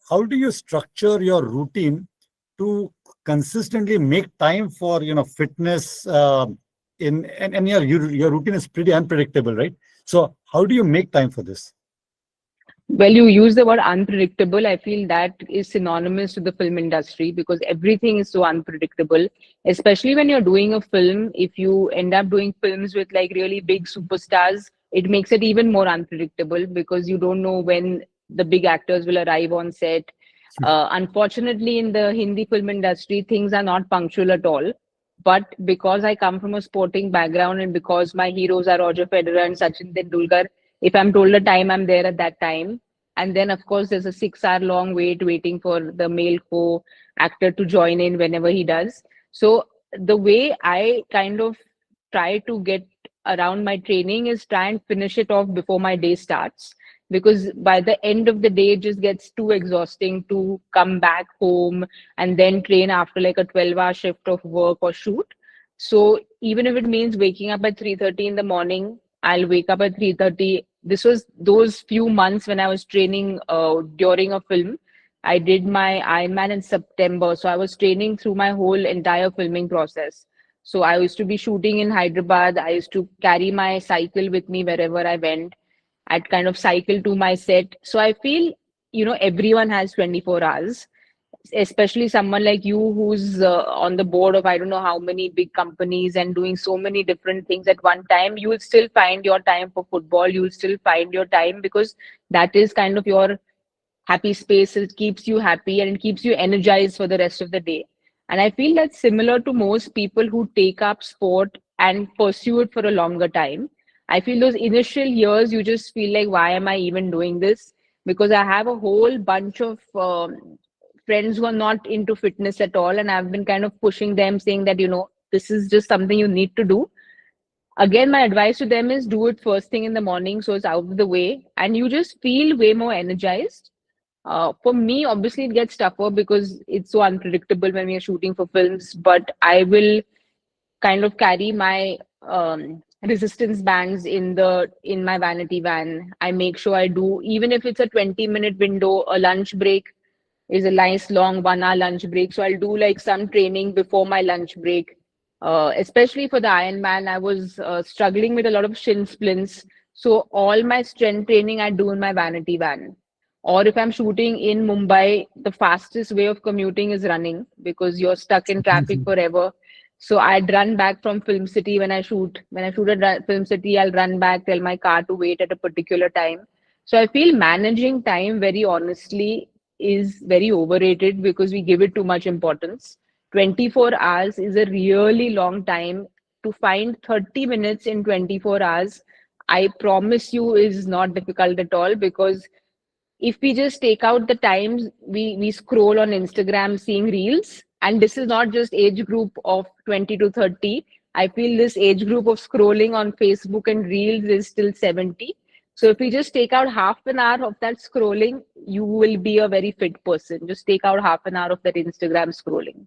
how do you structure your routine to consistently make time for fitness? And your routine is pretty unpredictable, right? So how do you make time for this? Well, you use the word unpredictable. I feel that is synonymous to the film industry because everything is so unpredictable, especially when you're doing a film. If you end up doing films with like really big superstars, it makes it even more unpredictable because you don't know when the big actors will arrive on set. Unfortunately, in the Hindi film industry, things are not punctual at all. But because I come from a sporting background and because my heroes are Roger Federer and Sachin Tendulkar, if I'm told a time, I'm there at that time. And then, of course, there's a 6 hour long wait waiting for the male co actor to join in whenever he does. So, the way I kind of try to get around my training is try and finish it off before my day starts. Because by the end of the day, it just gets too exhausting to come back home and then train after like a 12-hour shift of work or shoot. So even if it means waking up at 3:30 in the morning, I'll wake up at 3:30. This was those few months when I was training during a film. I did my Ironman in September, so I was training through my whole entire filming process. So I used to be shooting in Hyderabad. I used to carry my cycle with me wherever I went. I'd kind of cycle to my set. So I feel, everyone has 24 hours, especially someone like you who's on the board of I don't know how many big companies and doing so many different things at one time. You will still find your time for football. You will still find your time because that is kind of your happy space. It keeps you happy and it keeps you energized for the rest of the day. And I feel that's similar to most people who take up sport and pursue it for a longer time. I feel those initial years, you just feel like, why am I even doing this? Because I have a whole bunch of friends who are not into fitness at all. And I've been kind of pushing them, saying that, this is just something you need to do. Again, my advice to them is do it first thing in the morning so it's out of the way and you just feel way more energized. For me, obviously, it gets tougher because it's so unpredictable when we are shooting for films, but I will kind of carry my resistance bands in my vanity van. I make sure I do, even if it's a 20-minute window, a lunch break is a nice long 1 hour lunch break. So I'll do like some training before my lunch break. Especially for the Ironman, I was struggling with a lot of shin splints. So all my strength training I do in my vanity van. Or if I'm shooting in Mumbai, the fastest way of commuting is running because you're stuck in traffic forever. So I'd run back from Film City when I shoot. When I shoot at Film City, I'll run back, tell my car to wait at a particular time. So I feel managing time very honestly is very overrated because we give it too much importance. 24 hours is a really long time. To find 30 minutes in 24 hours, I promise you, is not difficult at all because if we just take out the times we scroll on Instagram seeing reels, and this is not just age group of 20 to 30. I feel this age group of scrolling on Facebook and reels is still 70. So if we just take out half an hour of that scrolling, you will be a very fit person. Just take out half an hour of that Instagram scrolling.